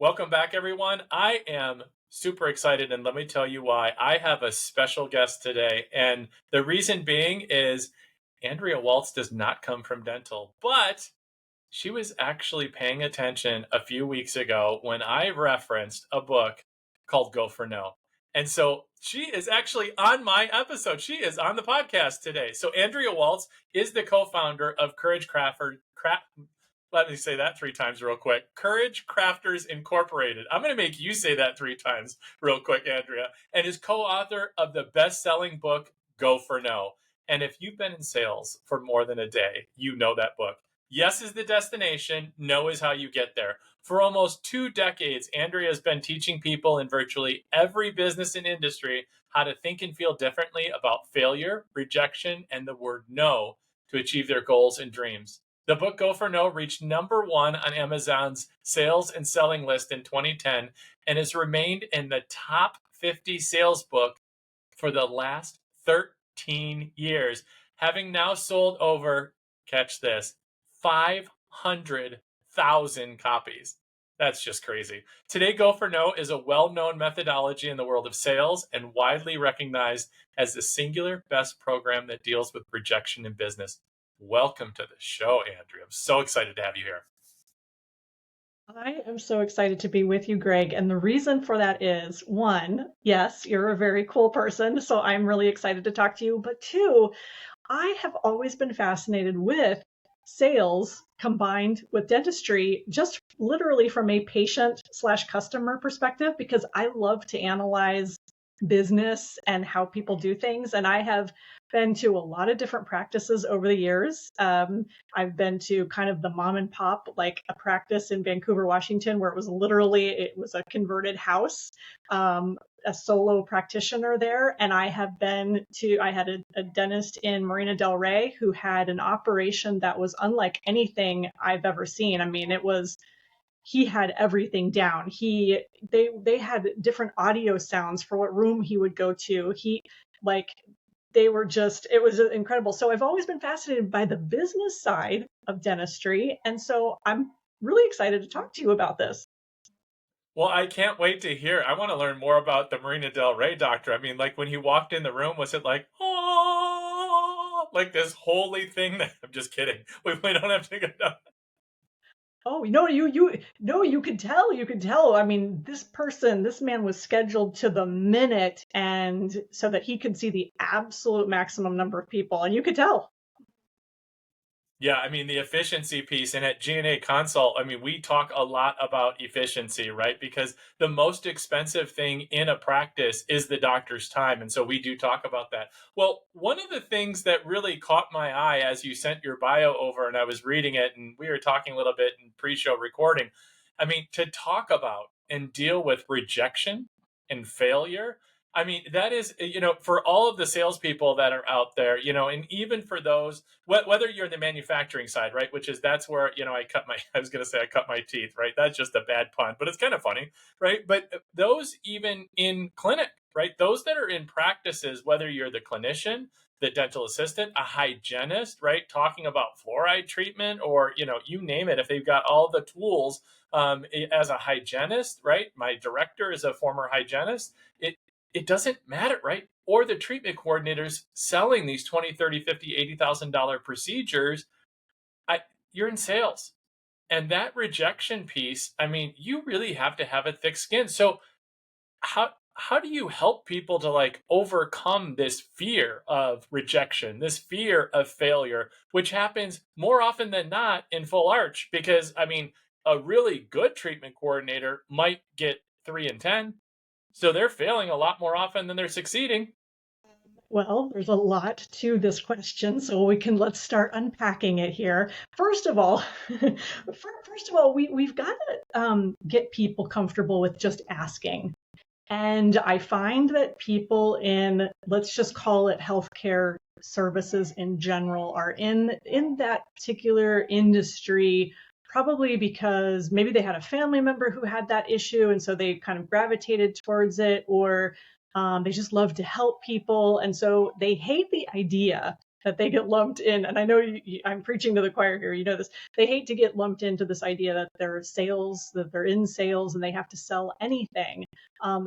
Welcome back, everyone. I am super excited, and let me tell you why. I have a special guest today, and the reason being is Andrea Waltz does not come from dental, but she was actually paying attention a few weeks ago when I referenced a book called Go for No. And so she is actually on my episode. She is on the podcast today. So Andrea Waltz is the co-founder of let me say that three times real quick. Courage Crafters Incorporated. I'm going to make you say that three times real quick, Andrea. And is co-author of the best-selling book, Go for No. And if you've been in sales for more than a day, you know that book. Yes is the destination. No is how you get there. For almost 2 decades, Andrea has been teaching people in virtually every business and industry how to think and feel differently about failure, rejection, and the word no to achieve their goals and dreams. The book Go for No reached #1 on Amazon's sales and selling list in 2010 and has remained in the top 50 sales book for the last 13 years, having now sold over, catch this, 500,000 copies. That's just crazy. Today, Go for No is a well-known methodology in the world of sales and widely recognized as the singular best program that deals with rejection in business. Welcome to the show, Andrea. I'm so excited to have you here. I am so excited to be with you, Greg. And the reason for that is one, yes, you're a very cool person. So I'm really excited to talk to you. But two, I have always been fascinated with sales combined with dentistry, just literally from a patient/customer perspective, because I love to analyze business and how people do things. And I have been to a lot of different practices over the years. I've been to kind of the mom and pop, like a practice in Vancouver, Washington, where it was a converted house. A solo practitioner there. And I had a dentist in Marina Del Rey who had an operation that was unlike anything I've ever seen. I mean, he had everything down. They had different audio sounds for what room he would go to. Like, it was incredible. So I've always been fascinated by the business side of dentistry. And so I'm really excited to talk to you about this. Well, I can't wait to hear. I want to learn more about the Marina Del Rey doctor. I mean, like when he walked in the room, was it like, oh, like this holy thing? That I'm just kidding. We don't have to go down. Oh, no, you no, you could tell, you could tell. I mean, this man was scheduled to the minute and so that he could see the absolute maximum number of people, and you could tell. Yeah, I mean, the efficiency piece, and at G&A Consult, I mean, we talk a lot about efficiency, right? Because the most expensive thing in a practice is the doctor's time. And so we do talk about that. Well, one of the things that really caught my eye as you sent your bio over and I was reading it, and we were talking a little bit in pre-show recording, I mean, to talk about and deal with rejection and failure. I mean, that is, for all of the salespeople that are out there, and even for those, whether you're in the manufacturing side, right, that's where, I was going to say I cut my teeth, right? That's just a bad pun, but it's kind of funny, right? But those even in clinic, right? Those that are in practices, whether you're the clinician, the dental assistant, a hygienist, right? Talking about fluoride treatment or, you name it, if they've got all the tools as a hygienist, right? My director is a former hygienist. It doesn't matter, right? Or the treatment coordinators selling these 20, 30, 50, $80,000 procedures. You're in sales. And that rejection piece, I mean, you really have to have a thick skin. So how do you help people to like overcome this fear of rejection, this fear of failure, which happens more often than not in full arch? Because I mean, a really good treatment coordinator might get 3 in 10. So they're failing a lot more often than they're succeeding. Well, there's a lot to this question, so let's start unpacking it here. First of all, we've got to get people comfortable with just asking. And I find that people in, let's just call it healthcare services in general, are in that particular industry probably because maybe they had a family member who had that issue, and so they kind of gravitated towards it, or they just love to help people. And so they hate the idea that they get lumped in. And I know I'm preaching to the choir here. You know this. They hate to get lumped into this idea that they're sales, that they're in sales, and they have to sell anything.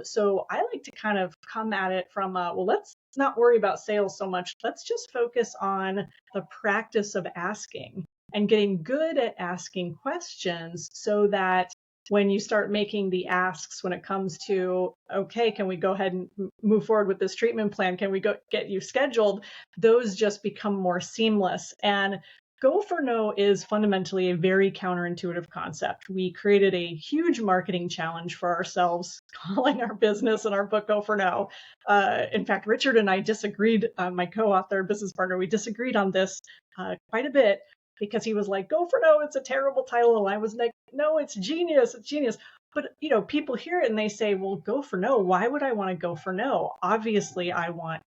So I like to kind of come at it from, well, let's not worry about sales so much. Let's just focus on the practice of asking and getting good at asking questions so that when you start making the asks when it comes to, okay, can we go ahead and move forward with this treatment plan? Can we go get you scheduled? Those just become more seamless. And Go for No is fundamentally a very counterintuitive concept. We created a huge marketing challenge for ourselves, calling our business and our book Go for No. In fact, Richard and I disagreed, my co-author, business partner, we disagreed on this quite a bit because he was like, Go for No, it's a terrible title. And I was like, no, it's genius, it's genius. But, people hear it and they say, well, go for no. Why would I want to go for no? Obviously, I want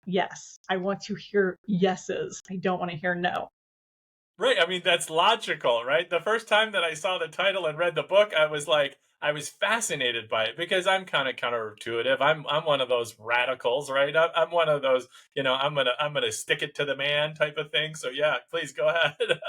yes. I want to hear yeses. I don't want to hear no. Right. I mean, that's logical, right? The first time that I saw the title and read the book, I was like, I was fascinated by it because I'm kind of counterintuitive. I'm one of those radicals, right? I'm one of those, I'm gonna stick it to the man type of thing. So yeah, please go ahead.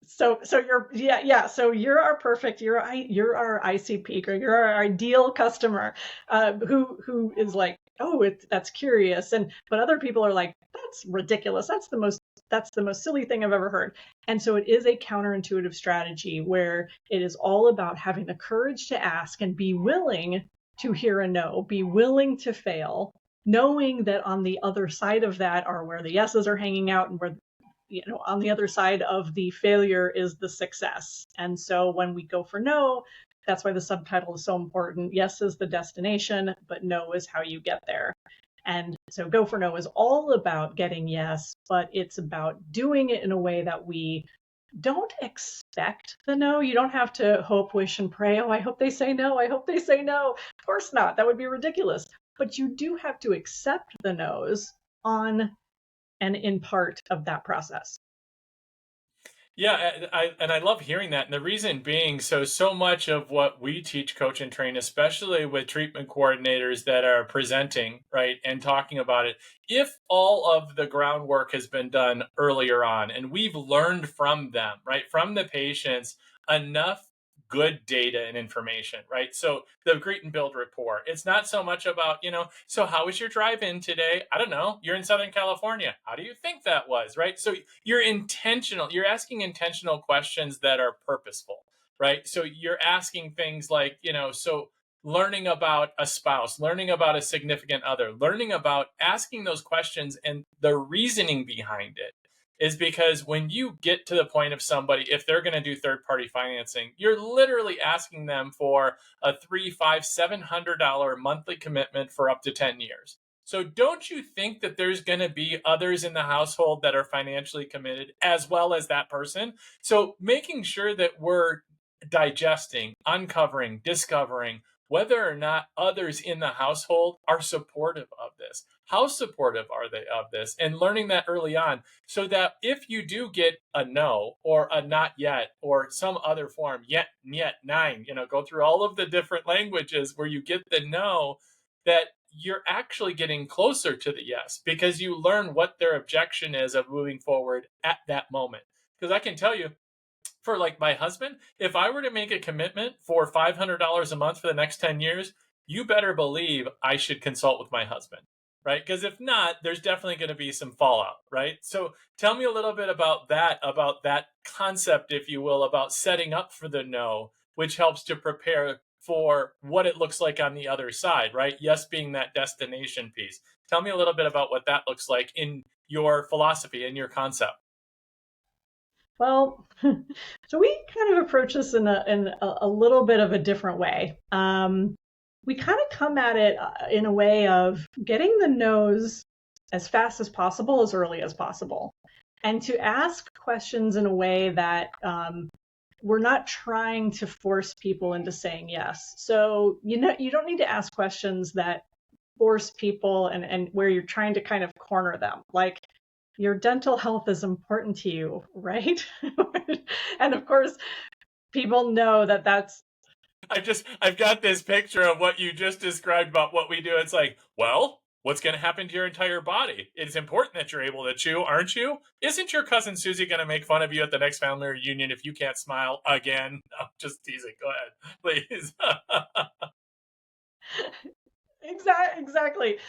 So you're yeah. So you're our perfect. You're our ICP, Greg. You're our ideal customer, who is like, oh, that's curious, but other people are like, that's ridiculous. That's the most silly thing I've ever heard. And so it is a counterintuitive strategy where it is all about having the courage to ask and be willing to hear a no, be willing to fail, knowing that on the other side of that are where the yeses are hanging out and where on the other side of the failure is the success. And so when we go for no, that's why the subtitle is so important. Yes is the destination, but no is how you get there. And so Go for No is all about getting yes, but it's about doing it in a way that we don't expect the no. You don't have to hope, wish, and pray. Oh, I hope they say no. I hope they say no. Of course not. That would be ridiculous. But you do have to accept the no's on and in part of that process. Yeah, I love hearing that. And the reason being, so much of what we teach, coach, and train, especially with treatment coordinators that are presenting, right, and talking about it, if all of the groundwork has been done earlier on and we've learned from them, right, from the patients, enough good data and information, right? So the greet and build rapport. It's not so much about, so how was your drive in today? I don't know. You're in Southern California. How do you think that was, right? So you're asking intentional questions that are purposeful, right? So you're asking things like, so learning about a spouse, learning about a significant other, learning about asking those questions and the reasoning behind it is because when you get to the point of somebody, if they're going to do third party financing, you're literally asking them for a $3, $5, $700 monthly commitment for up to 10 years. So don't you think that there's going to be others in the household that are financially committed as well as that person? So making sure that we're digesting, uncovering, discovering whether or not others in the household are supportive of this. How supportive are they of this? And learning that early on so that if you do get a no or a not yet or some other form, yet, nine, go through all of the different languages where you get the no, that you're actually getting closer to the yes because you learn what their objection is of moving forward at that moment. Because I can tell you, for like my husband, if I were to make a commitment for $500 a month for the next 10 years, you better believe I should consult with my husband, right? Because if not, there's definitely going to be some fallout, right? So tell me a little bit about that concept, if you will, about setting up for the no, which helps to prepare for what it looks like on the other side, right? Yes, being that destination piece. Tell me a little bit about what that looks like in your philosophy and your concept. Well, so we kind of approach this in a little bit of a different way. We kind of come at it in a way of getting the no's as fast as possible, as early as possible, and to ask questions in a way that we're not trying to force people into saying yes. So you don't need to ask questions that force people and where you're trying to kind of corner them. Like, your dental health is important to you, right? And of course, people know that that's I've got this picture of what you just described about what we do. It's like, well, What's going to happen to your entire body? It's important that you're able to chew, aren't you? Isn't your cousin Susie going to make fun of you at the next family reunion if you can't smile again? I'm just teasing. Go ahead, please. Exactly.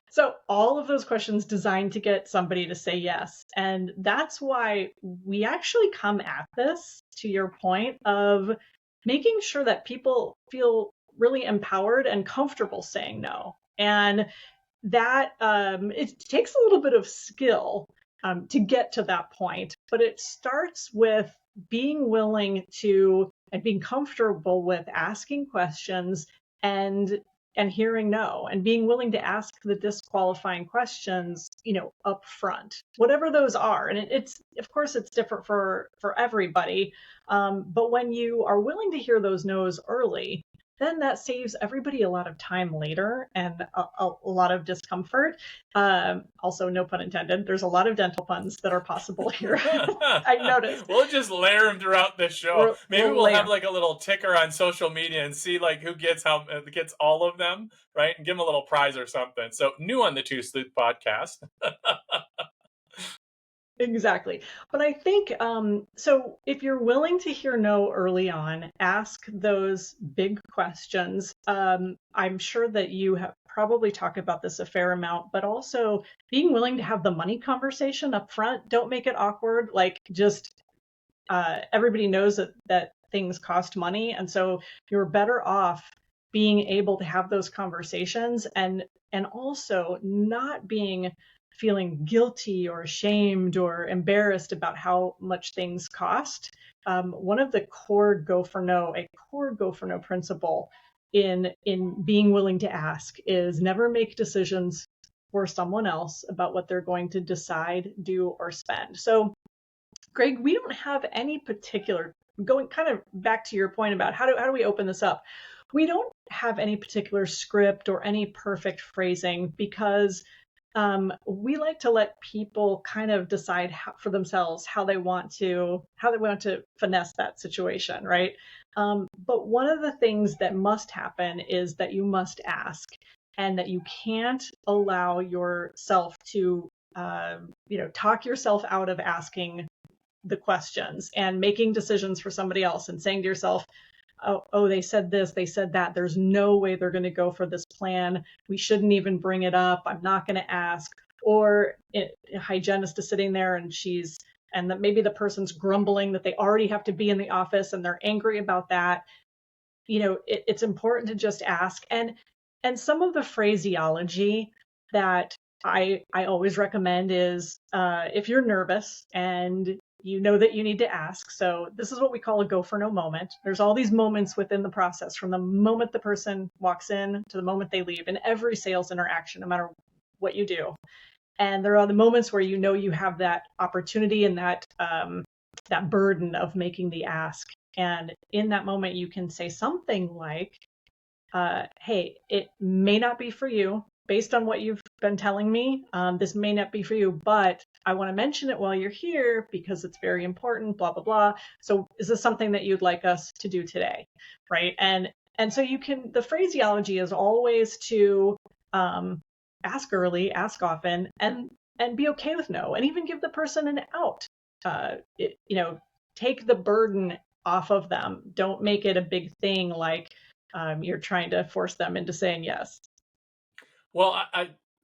So all of those questions designed to get somebody to say yes. And that's why we actually come at this, to your point, of making sure that people feel really empowered and comfortable saying no. And that it takes a little bit of skill to get to that point, but it starts with being willing to and being comfortable with asking questions and and hearing no, and being willing to ask the disqualifying questions, up front, whatever those are. And it's, of course, it's different for everybody, but when you are willing to hear those no's early, then that saves everybody a lot of time later and a lot of discomfort. Also, no pun intended. There's a lot of dental puns that are possible here. I noticed. We'll just layer them throughout the show. Maybe we'll have like a little ticker on social media and see like who gets gets all of them, right? And give them a little prize or something. So new on the Two Sleuth podcast. Exactly. But I think so if you're willing to hear no early on, ask those big questions. I'm sure that you have probably talked about this a fair amount, but also being willing to have the money conversation up front. Don't make it awkward. Like, just everybody knows that things cost money, and so you're better off being able to have those conversations, and also not feeling guilty or ashamed or embarrassed about how much things cost. One of the core go for no principle in being willing to ask is never make decisions for someone else about what they're going to decide, do, or spend. So, Greg, we don't have any particular, going kind of back to your point about how do we open this up? We don't have any particular script or any perfect phrasing, because we like to let people kind of decide for themselves how they want to finesse that situation, right? But one of the things that must happen is that you must ask, and that you can't allow yourself to talk yourself out of asking the questions and making decisions for somebody else and saying to yourself, oh, they said this, they said that. There's no way they're going to go for this plan. We shouldn't even bring it up. I'm not going to ask. Or a hygienist is sitting there and that maybe the person's grumbling that they already have to be in the office and they're angry about that. It's important to just ask. And some of the phraseology that I always recommend is if you're nervous and you know that you need to ask. So this is what we call a go for no moment. There's all these moments within the process, from the moment the person walks in to the moment they leave, in every sales interaction, no matter what you do. And there are the moments where you know you have that opportunity and that burden of making the ask. And in that moment, you can say something like, hey, it may not be for you. Based on what you've been telling me, this may not be for you, but I want to mention it while you're here because it's very important, blah, blah, blah. So is this something that you'd like us to do today? Right. And so the phraseology is always to ask early, ask often, and be okay with no, and even give the person an out. Take the burden off of them. Don't make it a big thing like you're trying to force them into saying yes. Well,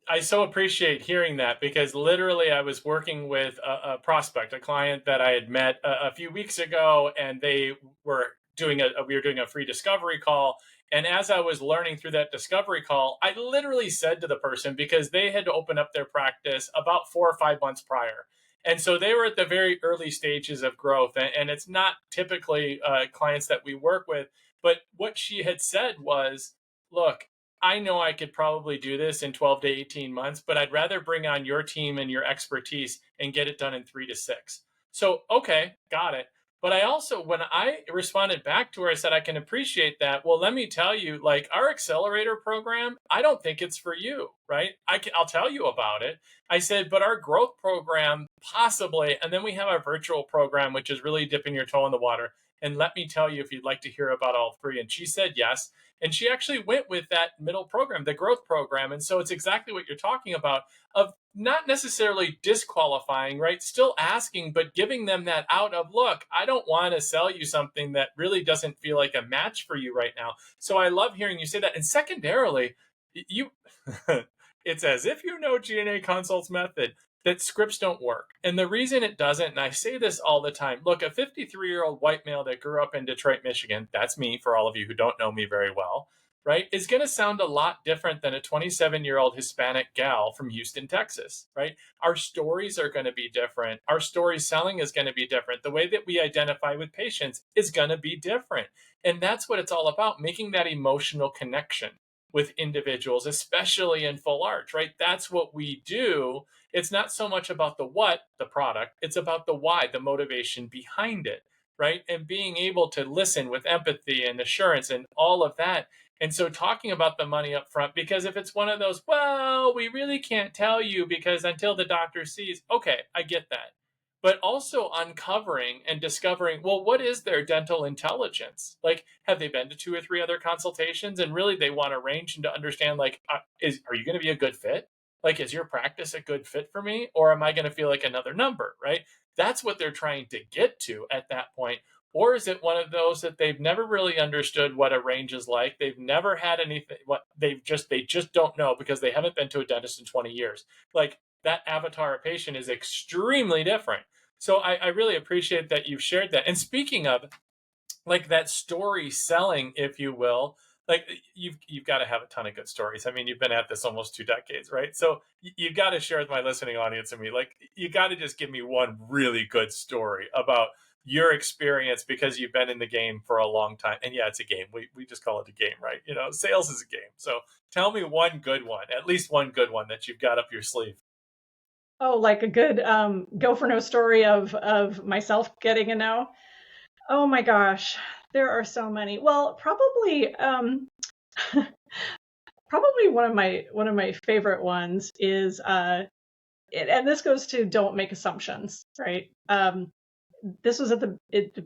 I so appreciate hearing that, because literally I was working with a prospect, a client that I had met a few weeks ago, and they were we were doing a free discovery call. And as I was learning through that discovery call, I literally said to the person, because they had to open up their practice about 4 or 5 months prior. And so they were at the very early stages of growth. And it's not typically clients that we work with. But what she had said was, look, I know I could probably do this in 12 to 18 months, but I'd rather bring on your team and your expertise and get it done in 3 to 6. So, okay, got it. But I also, when I responded back to her, I said, I can appreciate that. Well, let me tell you, like, our accelerator program, I don't think it's for you, right? I'll tell you about it. I said, but our growth program, possibly. And then we have our virtual program, which is really dipping your toe in the water. And let me tell you if you'd like to hear about all three. And she said yes. And she actually went with that middle program, the growth program. And so it's exactly what you're talking about, of not necessarily disqualifying, right? Still asking, but giving them that out of, look, I don't want to sell you something that really doesn't feel like a match for you right now. So I love hearing you say that. And secondarily, you it's as if you know G&A Consult's method, that scripts don't work. And the reason it doesn't, and I say this all the time, look, a 53-year-old white male that grew up in Detroit, Michigan, that's me for all of you who don't know me very well, right, is going to sound a lot different than a 27-year-old Hispanic gal from Houston, Texas, right? Our stories are going to be different. Our story selling is going to be different. The way that we identify with patients is going to be different. And that's what it's all about, making that emotional connection with individuals, especially in full arch, right? That's what we do. It's not so much about the what, the product, it's about the why, the motivation behind it, right? And being able to listen with empathy and assurance and all of that. And so talking about the money up front, because if it's one of those, well, we really can't tell you because until the doctor sees, okay, I get that. But also uncovering and discovering, well, what is their dental intelligence? Like, have they been to 2 or 3 other consultations? And really, they want to range and to understand, like, are you going to be a good fit? Like, is your practice a good fit for me? Or am I going to feel like another number, right? That's what they're trying to get to at that point. Or is it one of those that they've never really understood what a range is like? They've never had anything, what they just don't know because they haven't been to a dentist in 20 years. Like, that avatar patient is extremely different. So I really appreciate that you've shared that. And speaking of, like, that story selling, if you will, like, you've got to have a ton of good stories. I mean, you've been at this almost 2 decades, right? So you've got to share with my listening audience and me, like, you got to just give me one really good story about your experience because you've been in the game for a long time. And yeah, it's a game. We just call it a game, right? You know, sales is a game. So tell me one good one, at least one good one that you've got up your sleeve. Oh, like a good go for no story of myself getting a no. Oh my gosh, there are so many. Well, probably probably one of my favorite ones is and this goes to don't make assumptions, right? This was at the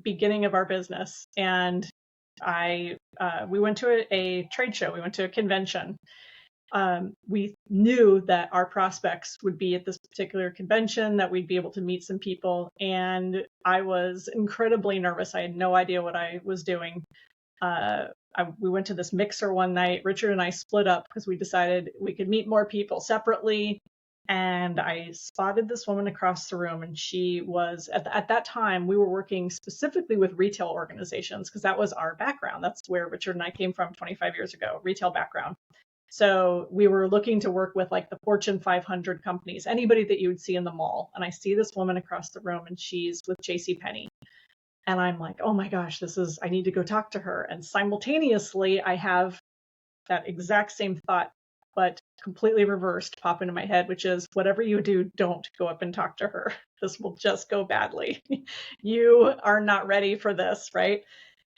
beginning of our business, and I we went to a trade show. We went to a convention. We knew that our prospects would be at this particular convention, that we'd be able to meet some people, and I was incredibly nervous. I had no idea what I was doing. We went to this mixer one night. Richard and I split up because we decided we could meet more people separately. And I spotted this woman across the room, and she was at that time we were working specifically with retail organizations because that was our background. That's where Richard and I came from 25 years ago, retail background. So we were looking to work with like the Fortune 500 companies, anybody that you would see in the mall. And I see this woman across the room, and she's with J.C. Penney. And I'm like, oh my gosh, I need to go talk to her. And simultaneously, I have that exact same thought, but completely reversed, pop into my head, which is whatever you do, don't go up and talk to her. This will just go badly. You are not ready for this, right?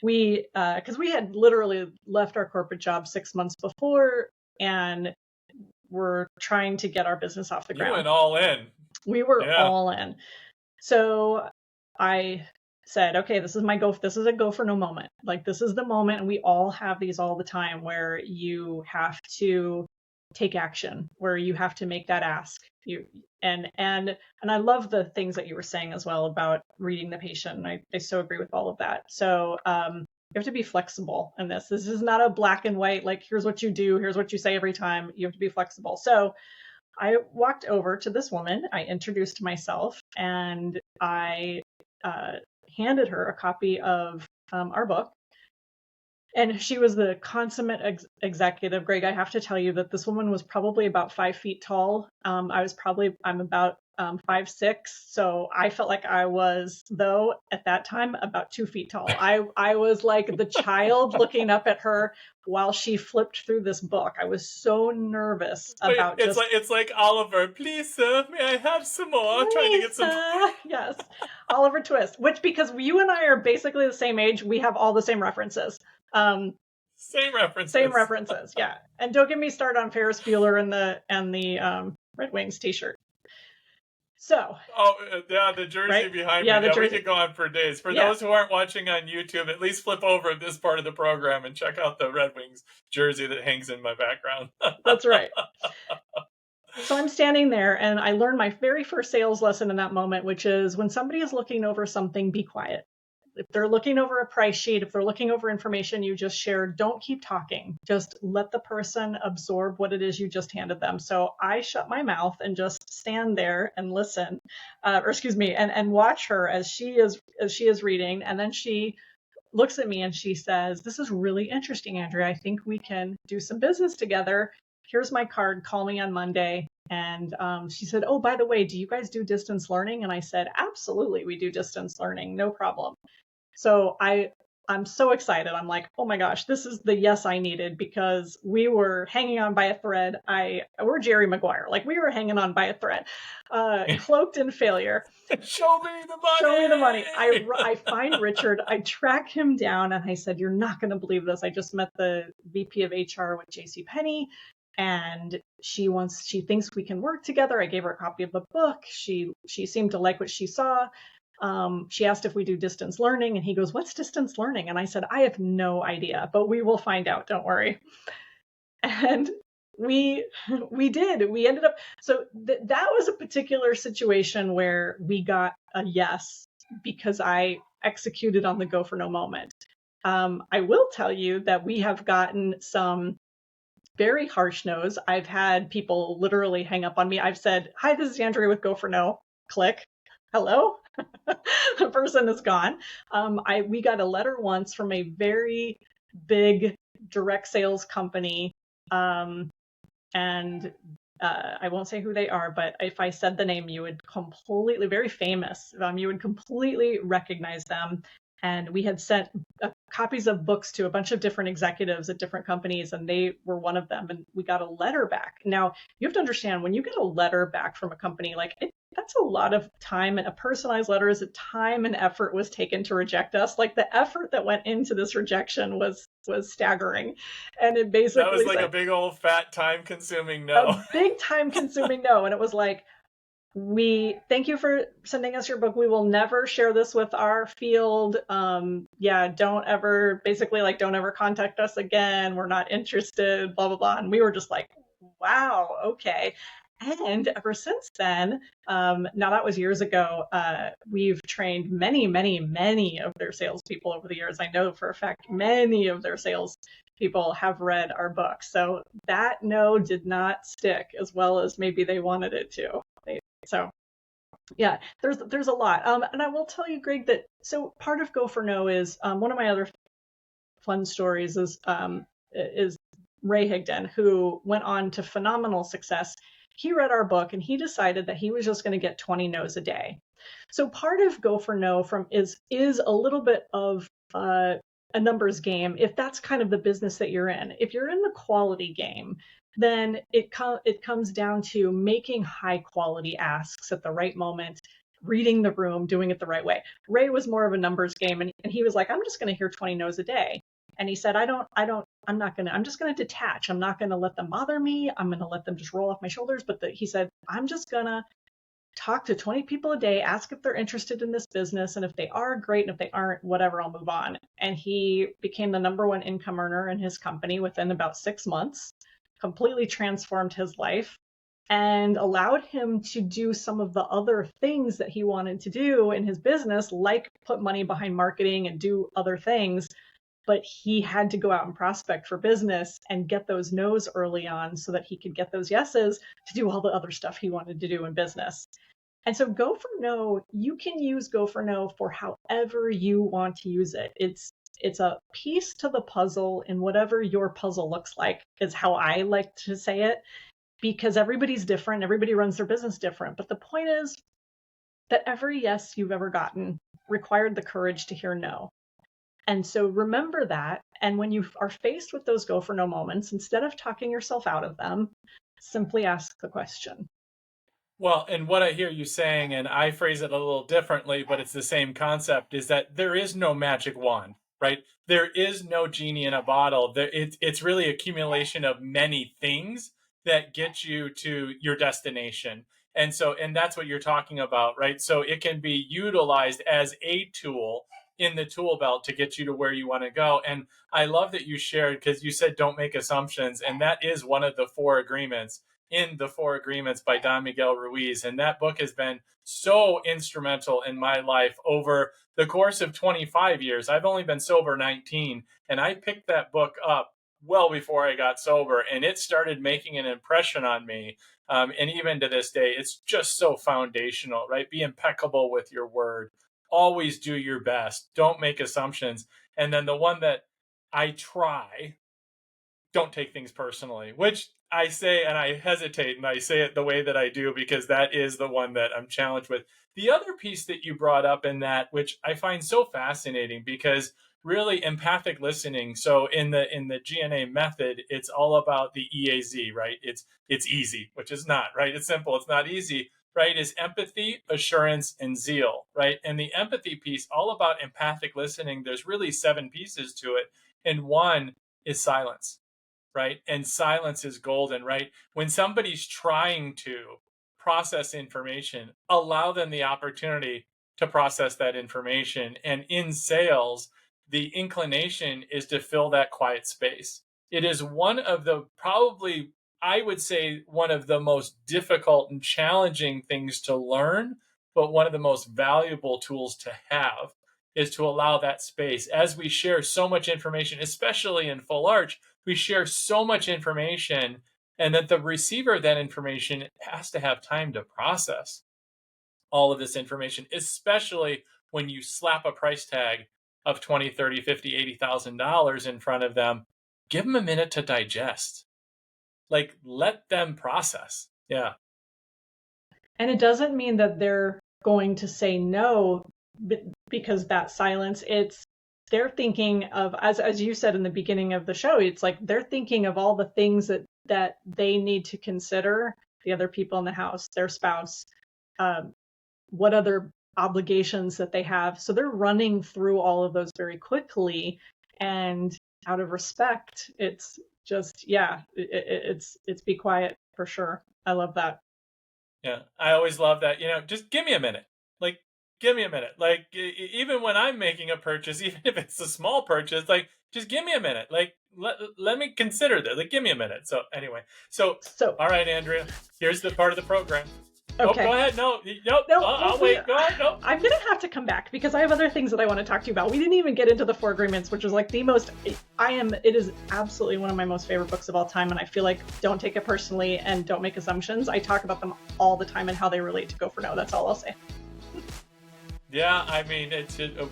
Because we had literally left our corporate job 6 months before, and we're trying to get our business off the You ground. went all in. We were Yeah. all in. So I said, okay, this is my go. This is a go for no moment. Like, this is the moment, and we all have these all the time where you have to take action, where you have to make that ask. And I love the things that you were saying as well about reading the patient. And I so agree with all of that. So you have to be flexible in this. This is not a black and white, like, here's what you do, here's what you say every time. You have to be flexible. So I walked over to this woman, I introduced myself, and I handed her a copy of our book. And she was the consummate executive. Greg, I have to tell you that this woman was probably about 5 feet tall. I'm about 5'6". So I felt like I was, though, at that time, about 2 feet tall. I was like the child looking up at her while she flipped through this book. I was so nervous Wait, about just, it's like Oliver. Please, sir, may I have some more? I'm trying to get some. Lisa. Yes, Oliver Twist. Which, because you and I are basically the same age, we have all the same references. Same references. Same references, yeah. And don't get me started on Ferris Bueller and the Red Wings T-shirt. So, Oh, yeah, the jersey right? behind Yeah, me. the Yeah, we jersey. could go on for days. For Yeah, those who aren't watching on YouTube, at least flip over this part of the program and check out the Red Wings jersey that hangs in my background. that's right. So I'm standing there and I learned my very first sales lesson in that moment, which is when somebody is looking over something, be quiet. If they're looking over a price sheet, if they're looking over information you just shared, don't keep talking. Just let the person absorb what it is you just handed them. So I shut my mouth and just stand there and listen, or excuse me, and watch her as she is reading, and then she looks at me and she says, "This is really interesting, Andrea. I think we can do some business together. Here's my card. Call me on Monday." And she said, "Oh, by the way, do you guys do distance learning?" And I said, "Absolutely, we do distance learning. No problem." So I'm so excited. I'm like, oh my gosh, this is the yes I needed because we were hanging on by a thread. We're Jerry Maguire, like we were hanging on by a thread, cloaked in failure. Show me the Show me the money. money. I find Richard. I track him down, and I said, "You're not going to believe this. I just met the VP of HR with J.C. Penney, and she thinks we can work together." I gave her a copy of the book. She seemed to like what she saw. She asked if we do distance learning, and he goes, "What's distance learning?" And I said, "I have no idea, but we will find out. Don't worry." And we we did. We ended up so that was a particular situation where we got a yes because I executed on the go for no moment. I will tell you that we have gotten some very harsh no's. I've had people literally hang up on me. I've said, "Hi, this is Andrea with Go for No." Click. Hello. The person is gone. We got a letter once from a very big direct sales company, um, and I won't say who they are, but if I said the name, you would completely, very famous, you would completely recognize them. And we had sent copies of books to a bunch of different executives at different companies, and they were one of them. And we got a letter back. Now, you have to understand when you get a letter back from a company, like that's a lot of time, and a personalized letter is a time and effort was taken to reject us. Like the effort that went into this rejection was staggering. And it That was basically like a said, big old fat time consuming a no. big time consuming no. And it was like, we thank you for sending us your book. We will never share this with our field. Yeah, don't ever, basically like, don't ever contact us again. We're not interested, blah, blah, blah. And we were just like, wow, okay. And ever since then, now that was years ago, we've trained many, many, many of their salespeople over the years. I know for a fact many of their sales people have read our book. So that no did not stick as well as maybe they wanted it to. So yeah, there's a lot. And I will tell you, Greg, that so part of Go for No is one of my other fun stories is Ray Higdon, who went on to phenomenal success. He read our book and he decided that he was just going to get 20 no's a day. So part of Go for No from is a little bit of a numbers game if that's kind of the business that you're in. If you're in the quality game, then it comes down to making high quality asks at the right moment, reading the room, doing it the right way. Ray was more of a numbers game, and he was like, "I'm just going to hear 20 no's a day." And he said, I'm just going to detach. I'm not going to let them bother me. I'm going to let them just roll off my shoulders. But he said, I'm just going to talk to 20 people a day, ask if they're interested in this business. And if they are, great. And if they aren't, whatever, I'll move on. And he became the number one income earner in his company within about 6 months, completely transformed his life and allowed him to do some of the other things that he wanted to do in his business, like put money behind marketing and do other things. But he had to go out and prospect for business and get those no's early on so that he could get those yeses to do all the other stuff he wanted to do in business. And so Go for No, you can use Go for No for however you want to use it. It's a piece to the puzzle in whatever your puzzle looks like, is how I like to say it, because everybody's different. Everybody runs their business different. But the point is that every yes you've ever gotten required the courage to hear no. And so remember that. And when you are faced with those Go for No moments, instead of talking yourself out of them, simply ask the question. Well, and what I hear you saying, and I phrase it a little differently, but it's the same concept, is that there is no magic wand, right? There is no genie in a bottle. It's really accumulation of many things that get you to your destination. And that's what you're talking about, right? So it can be utilized as a tool in the tool belt to get you to where you want to go. And I love that you shared, because you said don't make assumptions. And that is one of the four agreements in the Four Agreements by Don Miguel Ruiz. And that book has been so instrumental in my life over the course of 25 years. I've only been sober 19, and I picked that book up well before I got sober, and it started making an impression on me. And even to this day, it's just so foundational, right? Be impeccable with your word. Always do your best. Don't make assumptions. And then the one that I try, don't take things personally, which I say, and I hesitate, and I say it the way that I do because that is the one that I'm challenged with. The other piece that you brought up in that, which I find so fascinating, because really empathic listening. So in the GNA method, it's all about the EAZ, right? It's easy, which is not, right? It's simple. It's not easy, right? Is empathy, assurance, and zeal, right? And the empathy piece, all about empathic listening. There's really 7 pieces to it, and one is silence, right? And silence is golden, right? When somebody's trying to process information, allow them the opportunity to process that information. And in sales, the inclination is to fill that quiet space. It is one of the, probably, I would say, one of the most difficult and challenging things to learn, but one of the most valuable tools to have, is to allow that space. As we share so much information, especially in full arch, we share so much information, and that the receiver of that information has to have time to process all of this information, especially when you slap a price tag of 20, 30, 50, $80,000 in front of them. Give them a minute to digest. Like, let them process. Yeah. And it doesn't mean that they're going to say no because that silence, it's they're thinking of, as you said in the beginning of the show, it's like they're thinking of all the things that they need to consider, the other people in the house, their spouse, what other obligations that they have. So they're running through all of those very quickly, and out of respect, it's just, yeah, it's be quiet for sure. I love that. Yeah, I always love that. Just give me a minute. Like, give me a minute. Like, even when I'm making a purchase, even if it's a small purchase, like, just give me a minute. Like, let me consider this. Like, give me a minute. So anyway, So all right, Andrea, here's the part of the program. Oh, go okay. ahead. No, nope. No, I'll hopefully, wait. Go ahead. No. I'm gonna have to come back because I have other things that I want to talk to you about. We didn't even get into the Four Agreements, which is like the most. It is absolutely one of my most favorite books of all time, and I feel like don't take it personally and don't make assumptions. I talk about them all the time and how they relate to Go for No. That's all I'll say. Yeah, I mean,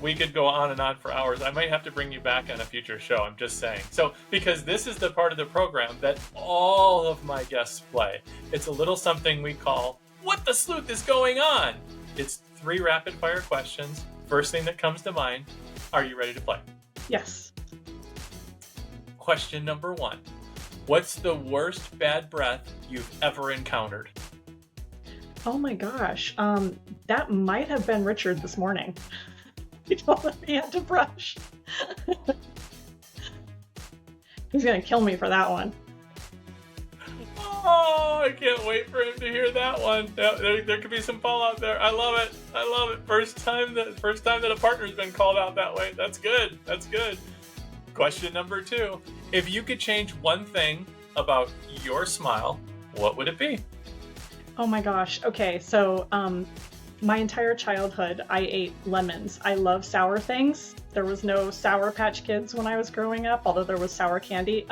we could go on and on for hours. I might have to bring you back on a future show. I'm just saying. So, because this is the part of the program that all of my guests play. It's a little something we call "What the Sleuth is Going On?" It's 3 rapid fire questions. First thing that comes to mind. Are you ready to play? Yes. Question number 1. What's the worst bad breath you've ever encountered? Oh my gosh. That might have been Richard this morning. He told me he had to brush. He's gonna kill me for that one. Oh, I can't wait for him to hear that one. Yeah, there could be some fallout there. I love it. I love it. First time that a partner's been called out that way. That's good. That's good. Question number 2. If you could change one thing about your smile, what would it be? Oh my gosh. Okay, so my entire childhood, I ate lemons. I love sour things. There was no Sour Patch Kids when I was growing up, although there was sour candy.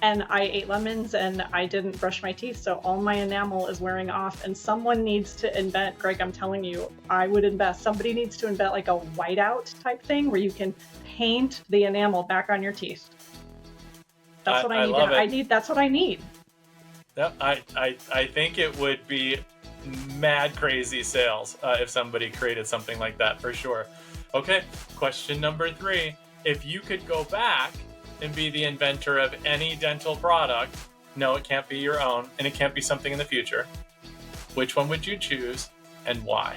And I ate lemons and I didn't brush my teeth, so all my enamel is wearing off. And someone needs to invent, Greg, I'm telling you, I would invest. Somebody needs to invent like a whiteout type thing where you can paint the enamel back on your teeth. That's what I need. I love it. That's what I need. Yep, I think it would be mad crazy sales if somebody created something like that, for sure. Okay, question number 3. If you could go back and be the inventor of any dental product, no, it can't be your own, and it can't be something in the future, which one would you choose and why?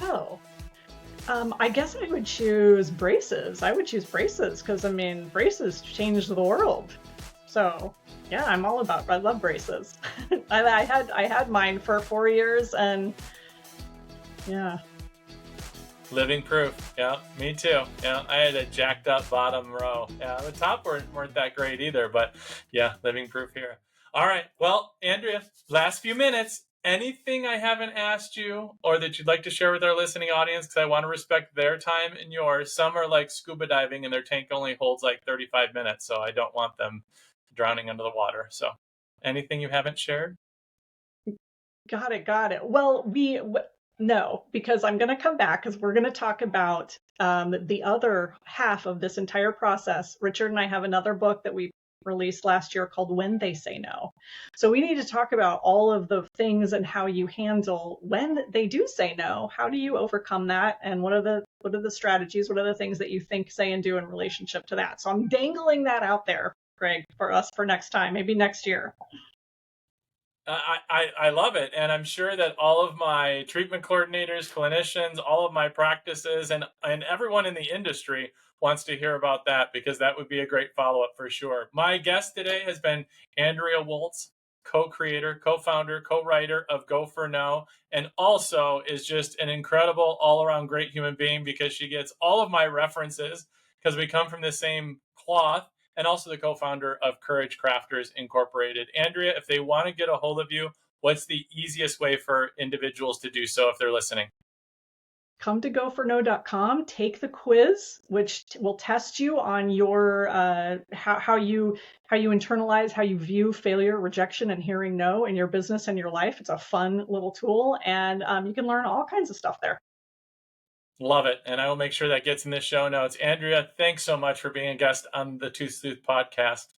Oh, I guess I would choose braces. I would choose braces because, I mean, braces changed the world. So Yeah, I'm all about. I love braces. I had mine for 4 years, and yeah. Living proof. Yeah, me too. Yeah, I had a jacked up bottom row. Yeah, the top weren't that great either, but yeah, living proof here. All right. Well, Andrea, last few minutes. Anything I haven't asked you or that you'd like to share with our listening audience? Because I want to respect their time and yours. Some are like scuba diving and their tank only holds like 35 minutes. So I don't want them drowning under the water. So anything you haven't shared? Got it, got it. Well, no, because I'm going to come back because we're going to talk about the other half of this entire process. Richard and I have another book that we released last year called When They Say No. So we need to talk about all of the things and how you handle when they do say no. How do you overcome that? And what are the strategies? What are the things that you think, say, and do in relationship to that? So I'm dangling that out there, Greg, for us for next time, maybe next year. I love it. And I'm sure that all of my treatment coordinators, clinicians, all of my practices, and everyone in the industry wants to hear about that because that would be a great follow up for sure. My guest today has been Andrea Waltz, co creator, co founder, co writer of Go for No, and also is just an incredible all around great human being because she gets all of my references because we come from the same cloth, and also the co-founder of Courage Crafters Incorporated. Andrea, if they want to get a hold of you, what's the easiest way for individuals to do so if they're listening? Come to goforno.com, take the quiz, which will test you on your how you internalize, how you view failure, rejection, and hearing no in your business and your life. It's a fun little tool, and you can learn all kinds of stuff there. Love it. And I will make sure that gets in the show notes. Andrea, thanks so much for being a guest on the Two Sleuth podcast.